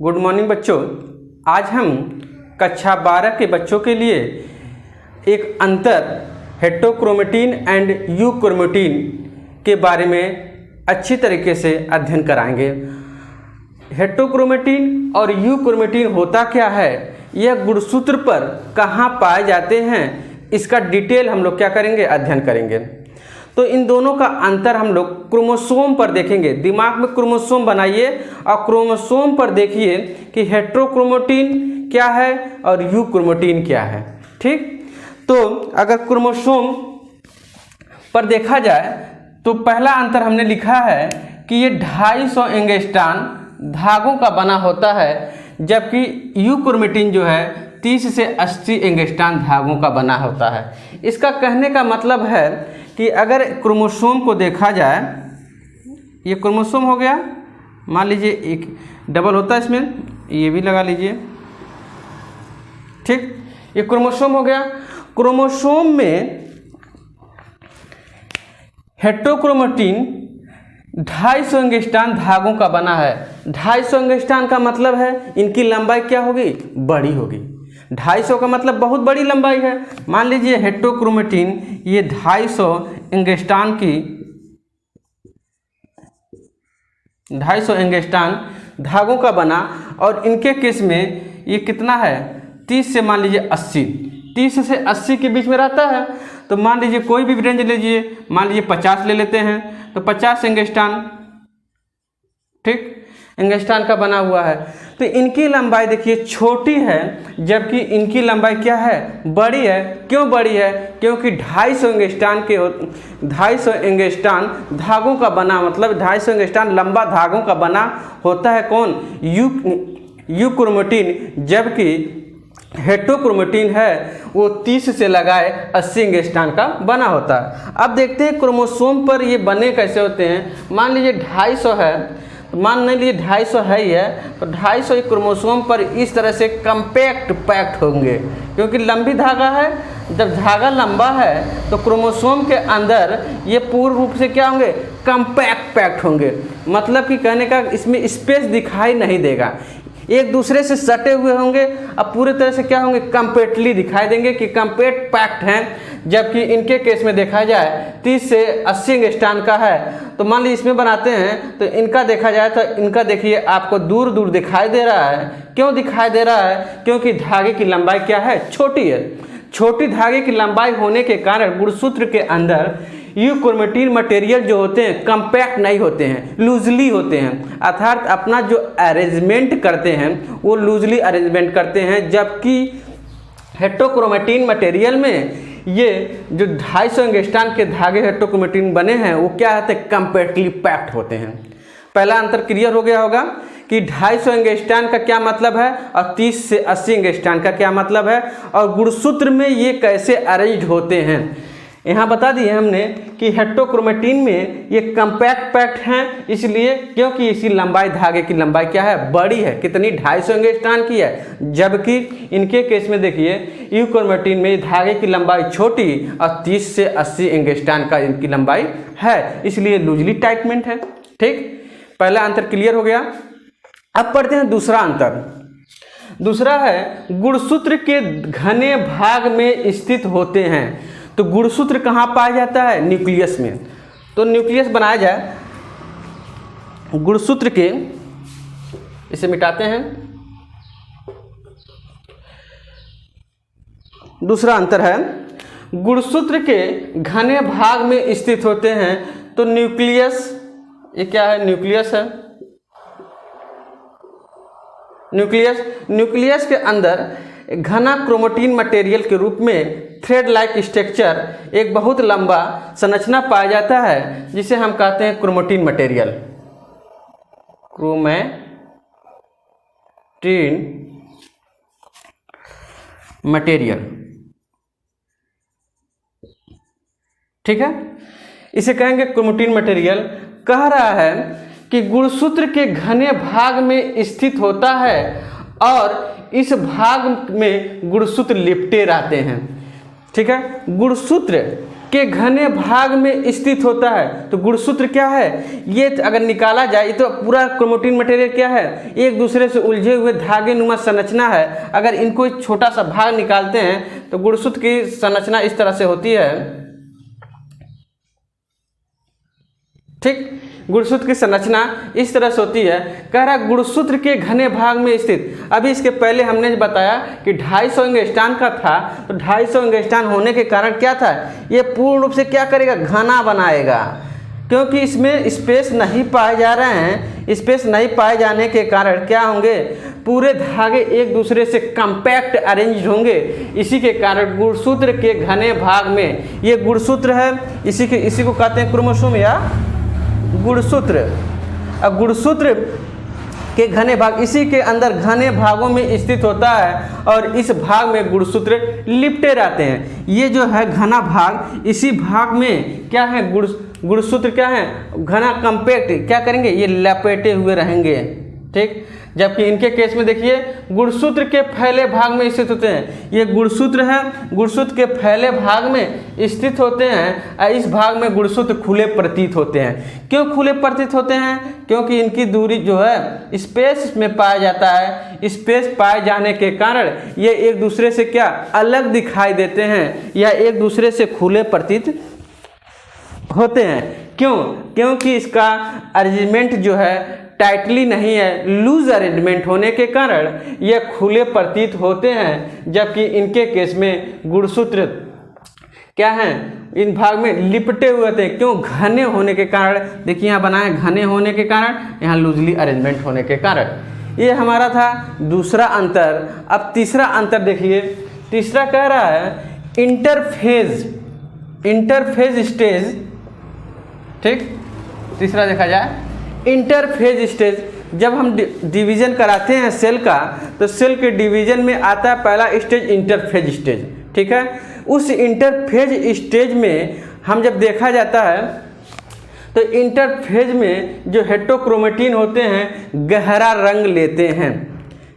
Good morning बच्चों। आज हम कक्षा 12 के बच्चों के लिए एक अंतर हेटेरोक्रोमेटिन एंड यूक्रोमेटिन के बारे में अच्छी तरीके से अध्ययन कराएंगे। हेटेरोक्रोमेटिन और यूक्रोमेटिन होता क्या है, यह गुणसूत्र पर कहाँ पाए जाते हैं, इसका डिटेल हम लोग क्या करेंगे, अध्ययन करेंगे। तो इन दोनों का अंतर हम लोग क्रोमोसोम पर देखेंगे। दिमाग में क्रोमोसोम बनाइए और क्रोमोसोम पर देखिए कि हेटेरोक्रोमेटिन क्या है और यूक्रोमेटिन क्या है। ठीक, तो अगर क्रोमोसोम पर देखा जाए तो पहला अंतर हमने लिखा है कि ये 250 एंगस्ट्रॉन धागों का बना होता है, जबकि यूक्रोमेटिन जो है 30 से 80 एंगस्ट्रॉन धागों का बना होता है। इसका कहने का मतलब है कि अगर क्रोमोसोम को देखा जाए, ये क्रोमोसोम हो गया, मान लीजिए एक डबल होता है, इसमें ये भी लगा लीजिए। ठीक, ये क्रोमोसोम हो गया। क्रोमोसोम में हेटेरोक्रोमेटिन 250 एंगस्ट्रॉन धागों का बना है। 250 एंगस्ट्रॉन का मतलब है इनकी लंबाई क्या होगी, बड़ी होगी। 250 का मतलब बहुत बड़ी लंबाई है। मान लीजिए हेटेरोक्रोमेटिन ये 250 एंगस्ट्रॉन की 250 एंगस्ट्रॉन धागों का बना, और इनके केस में ये कितना है, 30 से मान लीजिए 80, 30 से 80 के बीच में रहता है। तो मान लीजिए कोई भी रेंज लीजिए, मान लीजिए 50 ले लेते हैं, तो 50 एंगस्ट्रॉन, ठीक, एंगस्ट्रॉन का बना हुआ है। तो इनकी लंबाई देखिए छोटी है, जबकि इनकी लंबाई क्या है, बड़ी है। क्यों बड़ी है? क्योंकि 250 एंगस्ट्रॉन के 250 एंगस्ट्रॉन धागों का बना, मतलब 250 एंगस्ट्रॉन लंबा धागों का बना होता है कौन, यूक्रोमेटिन, जबकि हेटेरोक्रोमेटिन है वो 30 से लगाए 80 एंगस्ट्रॉन का बना होता है। अब देखते हैं क्रोमोसोम पर ये बने कैसे होते हैं। मान लीजिए 250 है, तो मान नहीं लीजिए 250 है ही है, तो 250 क्रोमोसोम पर इस तरह से कंपैक्ट पैक्ट होंगे, क्योंकि लंबी धागा है। जब धागा लंबा है तो क्रोमोसोम के अंदर ये पूर्ण रूप से क्या होंगे, कंपैक्ट पैक्ट होंगे। मतलब कि कहने का इसमें स्पेस दिखाई नहीं देगा, एक दूसरे से सटे हुए होंगे, अब पूरे तरह से क्या होंगे, कंपैक्टली दिखाई देंगे कि कंपैक्ट पैक्ट हैं। जबकि इनके केस में देखा जाए 30 से 80 एंगस्ट्रॉन का है, तो मान लीजिए इसमें बनाते हैं तो इनका देखा जाए तो इनका देखिए आपको दूर दूर दिखाई दे रहा है। क्यों दिखाई दे रहा है? क्योंकि धागे की लंबाई क्या है, छोटी है। छोटी धागे की लंबाई होने के कारण गुणसूत्र के अंदर यूक्रोमेटिन मटेरियल जो होते हैं कंपैक्ट नहीं होते हैं, लूजली होते हैं। अर्थात अपना जो अरेंजमेंट करते हैं वो लूजली अरेंजमेंट करते हैं, जबकि हेटेरोक्रोमेटिन मटेरियल में ये जो 250 एंगस्ट्रॉन के धागे हेटेरोक्रोमेटिन बने हैं वो क्या होते हैं, कंपैक्टली पैक्ड होते हैं। पहला अंतर क्लियर हो गया होगा कि 250 एंगस्ट्रॉन का क्या मतलब है और 30 से 80 एंगस्ट्रॉन का क्या मतलब है, और गुणसूत्र में ये कैसे अरेंज होते हैं। यहाँ बता दिए हमने कि हेटेरोक्रोमेटिन में ये कंपैक्ट पैक्ट हैं, इसलिए क्योंकि इसी लंबाई, धागे की लंबाई क्या है, बड़ी है। कितनी, 250 एंगस्ट्रॉन की है। जबकि इनके केस में देखिए यूक्रोमेटिन में धागे की लंबाई छोटी और 30 से 80 एंगस्ट्रॉन का इनकी लंबाई है, इसलिए लूजली टाइटमेंट है। ठीक, पहला अंतर क्लियर हो गया। अब पढ़ते हैं दूसरा अंतर। दूसरा है गुणसूत्र के घने भाग में स्थित होते हैं। तो गुणसूत्र कहाँ पाया जाता है, न्यूक्लियस में। तो न्यूक्लियस बनाया जाए गुणसूत्र के, इसे मिटाते हैं। दूसरा अंतर है गुणसूत्र के घने भाग में स्थित होते हैं। तो न्यूक्लियस, ये क्या है, न्यूक्लियस है। न्यूक्लियस के अंदर घना क्रोमेटिन मटेरियल के रूप में थ्रेड लाइक स्ट्रक्चर, एक बहुत लंबा संरचना पाया जाता है, जिसे हम कहते हैं क्रोमेटिन मटेरियल। क्रोमेटिन मटेरियल, ठीक है, इसे कहेंगे क्रोमेटिन मटेरियल। कह रहा है कि गुणसूत्र के घने भाग में स्थित होता है और इस भाग में गुणसूत्र लिपटे रहते हैं। ठीक है, गुणसूत्र के घने भाग में स्थित होता है। तो गुणसूत्र क्या है, ये अगर निकाला जाए तो पूरा क्रोमैटिन मटेरियल क्या है, एक दूसरे से उलझे हुए धागे नुमा संरचना है। अगर इनको एक छोटा सा भाग निकालते हैं तो गुणसूत्र की संरचना इस तरह से होती है। ठीक, गुणसूत्र की संरचना इस तरह से होती है। कह रहा गुणसूत्र के घने भाग में स्थित। अभी इसके पहले हमने बताया कि 250 एंगस्ट्रॉन का था, तो 250 एंगस्ट्रॉन होने के कारण क्या था, ये पूर्ण रूप से क्या करेगा, घना बनाएगा। क्योंकि इसमें स्पेस नहीं पाए जा रहे हैं, स्पेस नहीं पाए जाने के कारण क्या होंगे, पूरे धागे एक दूसरे से कम्पैक्ट अरेंज होंगे। इसी के कारण गुणसूत्र के घने भाग में, ये गुणसूत्र है, इसी को कहते हैं क्रोमोसोम या गुणसूत्र। अब गुणसूत्र के घने भाग इसी के अंदर घने भागों में स्थित होता है और इस भाग में गुणसूत्र लिपटे रहते हैं। ये जो है घना भाग, इसी भाग में क्या है, गुणसूत्र क्या है, घना कम्पैक्ट क्या करेंगे, ये लपेटे हुए रहेंगे। ठीक, जबकि इनके केस में देखिए गुणसूत्र के फैले भाग में स्थित होते हैं। ये गुणसूत्र है, गुणसूत्र के फैले भाग में स्थित होते हैं और इस भाग में गुणसूत्र खुले प्रतीत होते हैं। क्यों खुले प्रतीत होते हैं, क्योंकि इनकी दूरी जो है स्पेस में पाया जाता है। स्पेस पाए जाने के कारण ये एक दूसरे से क्या अलग दिखाई देते हैं या एक दूसरे से खुले प्रतीत होते हैं। क्यों, क्योंकि इसका अरेंजमेंट जो है टाइटली नहीं है, लूज अरेंजमेंट होने के कारण ये खुले प्रतीत होते हैं। जबकि इनके केस में गुणसूत्र क्या है, इन भाग में लिपटे हुए थे। क्यों, घने होने के कारण। देखिए यहाँ बनाए, घने होने के कारण, यहाँ लूजली अरेंजमेंट होने के कारण। ये हमारा था दूसरा अंतर। अब तीसरा अंतर देखिए, तीसरा कह रहा है इंटरफेज स्टेज। ठीक, तीसरा देखा जाए इंटरफेज स्टेज। जब हम डिवीजन कराते हैं सेल का, तो सेल के डिवीजन में आता है पहला स्टेज इंटरफेज स्टेज। ठीक है, उस इंटरफेज स्टेज में हम जब देखा जाता है तो इंटरफेज में जो हेटेरोक्रोमैटिन होते हैं गहरा रंग लेते हैं।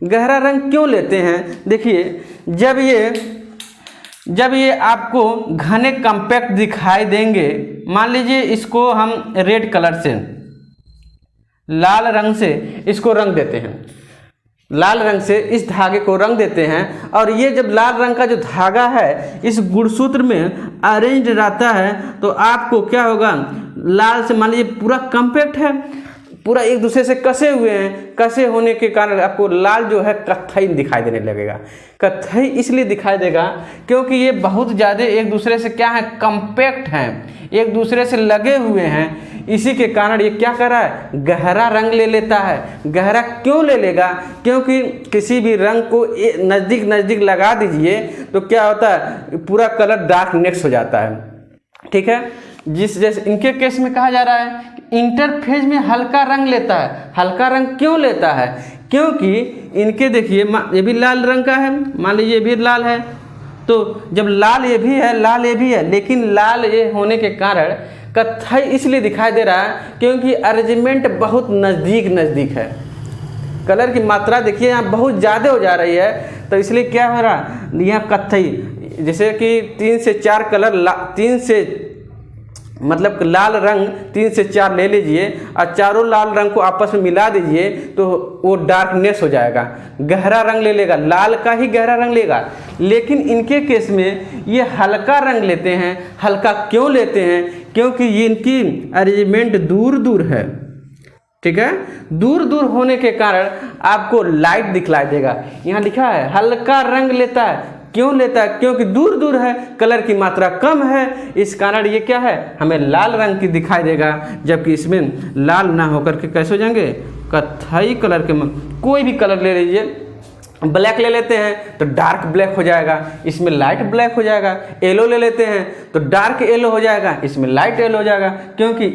गहरा रंग क्यों लेते हैं, देखिए जब ये आपको घने कम्पैक्ट दिखाई देंगे, मान लीजिए इसको हम रेड कलर से, लाल रंग से इसको रंग देते हैं, लाल रंग से इस धागे को रंग देते हैं और ये जब लाल रंग का जो धागा है इस गुणसूत्र में अरेंज रहता है, तो आपको क्या होगा, लाल से मान लीजिए पूरा कम्पैक्ट है, पूरा एक दूसरे से कसे हुए हैं। कसे होने के कारण आपको लाल जो है कत्थई दिखाई देने लगेगा। कत्थई इसलिए दिखाई देगा क्योंकि ये बहुत ज़्यादा एक दूसरे से क्या है, कम्पैक्ट हैं, एक दूसरे से लगे हुए हैं। इसी के कारण ये क्या कर रहा है, गहरा रंग ले लेता है। गहरा क्यों ले लेगा, क्योंकि किसी भी रंग को नज़दीक नज़दीक लगा दीजिए तो क्या होता है, पूरा कलर डार्कनेस हो जाता है। ठीक है, जैसे इनके केस में कहा जा रहा है इंटरफेज में हल्का रंग लेता है। हल्का रंग क्यों लेता है, क्योंकि इनके देखिए ये भी लाल रंग का है, मान लीजिए ये भी लाल है, तो जब लाल ये भी है, लाल ये भी है, लेकिन लाल ये होने के कारण कत्थई इसलिए दिखाई दे रहा है क्योंकि अरेंजमेंट बहुत नज़दीक है। कलर की मात्रा देखिए यहाँ बहुत ज़्यादा हो जा रही है, तो इसलिए क्या हो रहा है, यहाँ कत्थई, जैसे कि 3 से 4 कलर, 3 से मतलब लाल रंग 3 से 4 ले लीजिए और चारों लाल रंग को आपस में मिला दीजिए तो वो डार्कनेस हो जाएगा, गहरा रंग ले लेगा, लाल का ही गहरा रंग लेगा। लेकिन इनके केस में ये हल्का रंग लेते हैं। हल्का क्यों लेते हैं, क्योंकि ये इनकी अरेंजमेंट दूर दूर है। ठीक है, दूर दूर होने के कारण आपको लाइट दिखलाई देगा। यहाँ लिखा है हल्का रंग लेता है। क्यों लेता है, क्योंकि दूर दूर है, कलर की मात्रा कम है, इस कारण ये क्या है, हमें लाल रंग की दिखाई देगा। जबकि इसमें लाल ना होकर के कैसे हो जाएंगे, कत्थई कलर के। कोई भी कलर ले लीजिए, ब्लैक ले लेते हैं तो डार्क ब्लैक हो जाएगा, इसमें लाइट ब्लैक हो जाएगा। येलो ले लेते हैं तो डार्क येलो हो जाएगा, इसमें लाइट येलो हो जाएगा। क्योंकि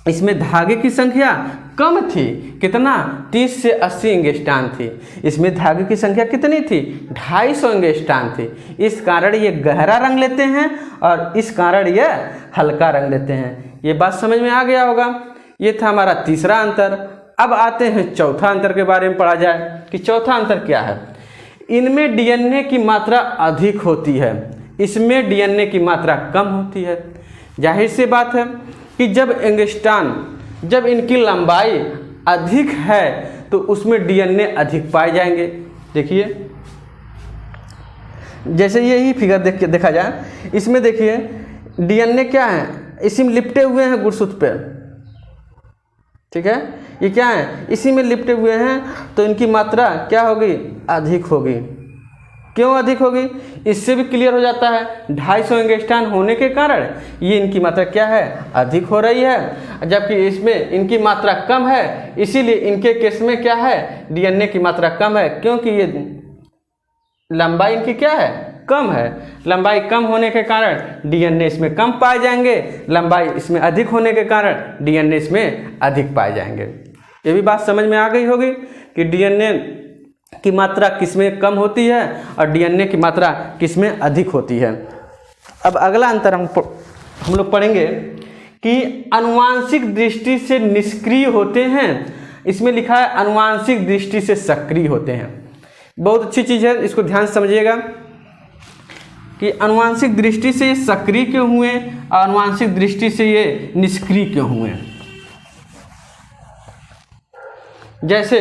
इसमें धागे की संख्या कम थी, कितना, 30 से 80 एंगस्ट्रॉन थी। इसमें धागे की संख्या कितनी थी, 250 एंगस्ट्रॉन थी। इस कारण ये गहरा रंग लेते हैं और इस कारण ये हल्का रंग लेते हैं। ये बात समझ में आ गया होगा। ये था हमारा तीसरा अंतर। अब आते हैं चौथा अंतर के बारे में पढ़ा जाए कि चौथा अंतर क्या है। इनमें DNA की मात्रा अधिक होती है। इसमें डीएनए की मात्रा कम होती है। जाहिर सी बात है कि जब एंगस्ट्रान, जब इनकी लंबाई अधिक है तो उसमें डीएनए अधिक पाए जाएंगे। देखिए जैसे यही फिगर देखा जाए, इसमें देखिए डीएनए क्या है, इसी में लिपटे हुए हैं गुणसूत्र पे, ठीक है, ये क्या है, इसी में लिपटे हुए हैं, तो इनकी मात्रा क्या होगी, अधिक होगी। क्यों अधिक होगी, इससे भी क्लियर हो जाता है 250 एंगस्ट्रान होने के कारण ये इनकी मात्रा क्या है, अधिक हो रही है, जबकि इसमें इनकी मात्रा कम है, इसीलिए इनके केस में क्या है, डीएनए की मात्रा कम है, क्योंकि ये लंबाई इनकी क्या है, कम है। लंबाई कम होने के कारण डीएनए इसमें कम पाए जाएंगे, लंबाई इसमें अधिक होने के कारण डीएनए इसमें अधिक पाए जाएंगे। ये भी बात समझ में आ गई होगी कि डीएनए की मात्रा किसमें कम होती है और डीएनए की मात्रा किसमें अधिक होती है। अब अगला अंतर हम लोग पढ़ेंगे कि आनुवांशिक दृष्टि से निष्क्रिय होते हैं, इसमें लिखा है आनुवांशिक दृष्टि से सक्रिय होते हैं। बहुत अच्छी चीज़ है, इसको ध्यान से समझिएगा कि आनुवांशिक दृष्टि से ये सक्रिय क्यों हुए और आनुवांशिक दृष्टि से ये निष्क्रिय क्यों हुए। जैसे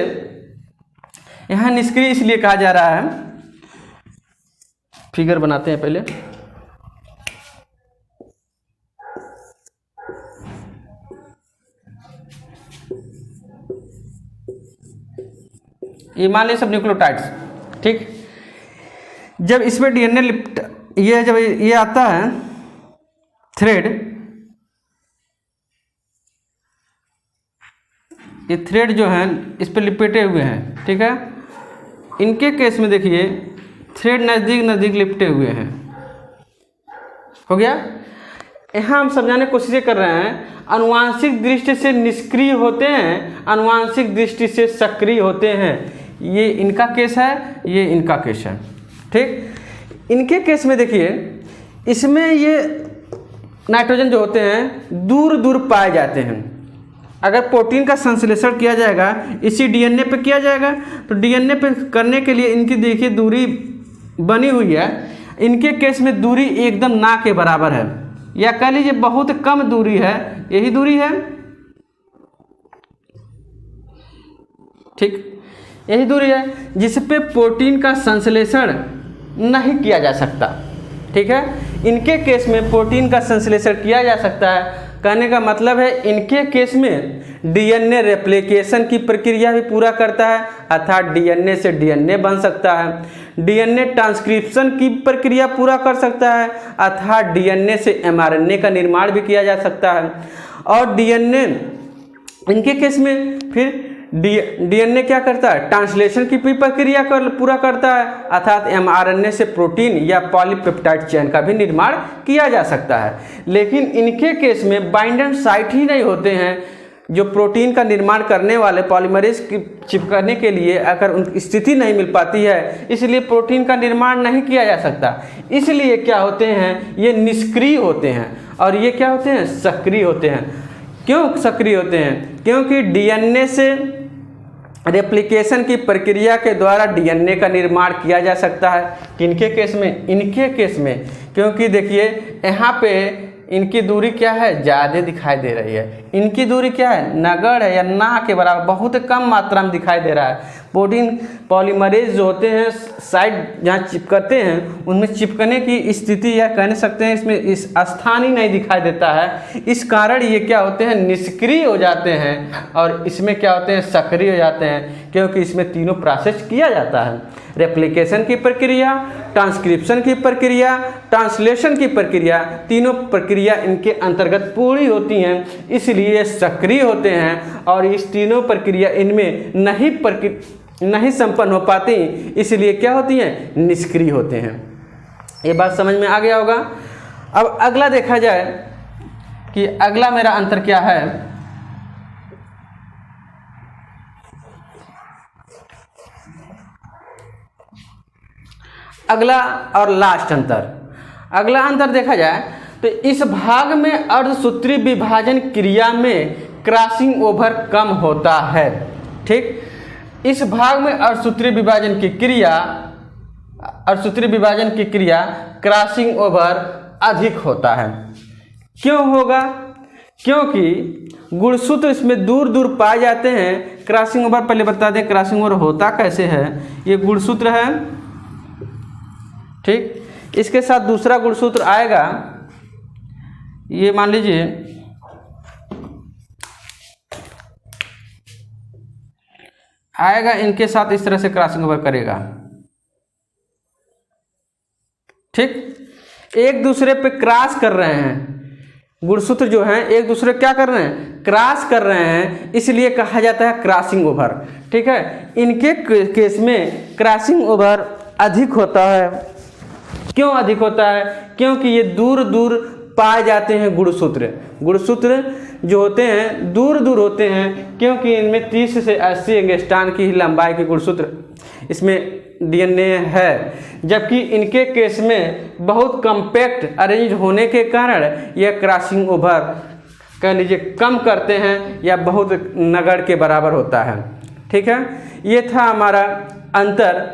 यहाँ निष्क्रिय इसलिए कहा जा रहा है, फिगर बनाते हैं पहले। ये मान लीजिए सब न्यूक्लियोटाइड्स, ठीक, जब इसमें डीएनए ये जब ये आता है थ्रेड, ये थ्रेड जो है इस पर लिपटे हुए हैं, ठीक है, इनके केस में देखिए थ्रेड नज़दीक नज़दीक लिपटे हुए हैं, हो गया। यहाँ हम समझाने की कोशिश कर रहे हैं आनुवांशिक दृष्टि से निष्क्रिय होते हैं, आनुवांशिक दृष्टि से सक्रिय होते हैं। ये इनका केस है, ये इनका केस है, ठीक। इनके केस में देखिए इसमें ये नाइट्रोजन जो होते हैं दूर दूर पाए जाते हैं। अगर प्रोटीन का संश्लेषण किया जाएगा इसी डीएनए पे किया जाएगा, तो डीएनए पे करने के लिए इनकी देखिए दूरी बनी हुई है, इनके केस में दूरी एकदम ना के बराबर है, या कह लीजिए बहुत कम दूरी है, यही दूरी है, ठीक, यही दूरी है जिस पे प्रोटीन का संश्लेषण नहीं किया जा सकता, ठीक है। इनके केस में प्रोटीन का संश्लेषण किया जा सकता है, कहने का मतलब है इनके केस में डीएनए रेप्लिकेशन की प्रक्रिया भी पूरा करता है, अर्थात डीएनए से डीएनए बन सकता है, डीएनए ट्रांसक्रिप्शन की प्रक्रिया पूरा कर सकता है, अर्थात डीएनए से एमआरएनए का निर्माण भी किया जा सकता है, और डीएनए इनके केस में फिर डीएनए क्या करता है, ट्रांसलेशन की भी प्रक्रिया पूरा करता है, अर्थात एमआरएनए से प्रोटीन या पॉलीपेप्टाइड चेन का भी निर्माण किया जा सकता है। लेकिन इनके केस में बाइंडर साइट ही नहीं होते हैं, जो प्रोटीन का निर्माण करने वाले पॉलीमरेज की चिपकने के लिए अगर उनकी स्थिति नहीं मिल पाती है, इसलिए प्रोटीन का निर्माण नहीं किया जा सकता। इसलिए क्या होते हैं, ये निष्क्रिय होते हैं, और ये क्या होते हैं, सक्रिय होते हैं। क्यों सक्रिय होते हैं, क्योंकि डीएनए से रेप्लिकेशन की प्रक्रिया के द्वारा डीएनए का निर्माण किया जा सकता है। किनके केस में, इनके केस में, क्योंकि देखिए यहाँ पे इनकी दूरी क्या है, ज़्यादा दिखाई दे रही है, इनकी दूरी क्या है, नगण्य है या ना के बराबर, बहुत कम मात्रा में दिखाई दे रहा है। प्रोटीन पॉलीमरेज जो होते हैं साइड जहाँ चिपकते हैं उनमें चिपकने की स्थिति या कह सकते हैं इसमें इस स्थान ही नहीं दिखाई देता है, इस कारण ये क्या होते हैं, निष्क्रिय हो जाते हैं, और इसमें क्या होते हैं, सक्रिय हो जाते हैं, क्योंकि इसमें तीनों प्रोसेस किया जाता है, रेप्लिकेशन की प्रक्रिया, ट्रांसक्रिप्शन की प्रक्रिया, ट्रांसलेशन की प्रक्रिया, तीनों प्रक्रिया इनके अंतर्गत पूरी होती हैं, इसलिए सक्रिय होते हैं, और इस तीनों प्रक्रिया इनमें नहीं संपन्न हो पाती, इसलिए क्या होती हैं, निष्क्रिय होते हैं। ये बात समझ में आ गया होगा। अब अगला देखा जाए कि अगला मेरा अंतर क्या है। अगला और लास्ट अंतर, अगला अंतर देखा जाए तो इस भाग में अर्धसूत्री विभाजन क्रिया में क्रॉसिंग ओवर कम होता है, ठीक। इस भाग में अर्धसूत्री विभाजन की क्रिया अर्धसूत्री विभाजन की क्रिया क्रॉसिंग ओवर अधिक होता है। क्यों होगा? क्योंकि गुणसूत्र इसमें दूर दूर पाए जाते हैं। क्रॉसिंग ओवर पहले बता दें क्रॉसिंग ओवर होता कैसे है। ये गुणसूत्र है, ठीक, इसके साथ दूसरा गुणसूत्र आएगा, ये मान लीजिए आएगा, इनके साथ इस तरह से क्रॉसिंग ओवर करेगा, ठीक। एक दूसरे पे क्रॉस कर रहे हैं, गुणसूत्र जो हैं एक दूसरे क्या कर रहे हैं, क्रॉस कर रहे हैं, इसलिए कहा जाता है क्रॉसिंग ओवर, ठीक है। इनके केस में क्रॉसिंग ओवर अधिक होता है। क्यों अधिक होता है? क्योंकि ये दूर दूर पाए जाते हैं गुणसूत्र। गुणसूत्र जो होते हैं दूर दूर होते हैं, क्योंकि इनमें 30 से 80 एंगस्ट्रॉन की लंबाई के गुणसूत्र इसमें डीएनए है, जबकि इनके केस में बहुत कम्पैक्ट अरेंज होने के कारण यह क्रॉसिंग ओवर कह लीजिए कम करते हैं या बहुत नगण्य के बराबर होता है, ठीक है। ये था हमारा अंतर।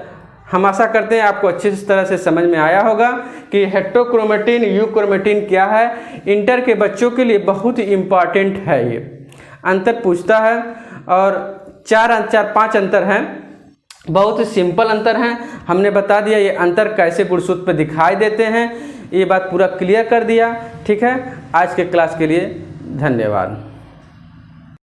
हम आशा करते हैं आपको अच्छी तरह से समझ में आया होगा कि हेटेरोक्रोमेटिन यूक्रोमेटिन क्या है। इंटर के बच्चों के लिए बहुत ही इम्पॉर्टेंट है। ये अंतर पूछता है और 4-5 अंतर हैं, बहुत ही सिंपल अंतर हैं। हमने बता दिया ये अंतर कैसे गुणसूत्र पे दिखाई देते हैं, ये बात पूरा क्लियर कर दिया, ठीक है। आज के क्लास के लिए धन्यवाद।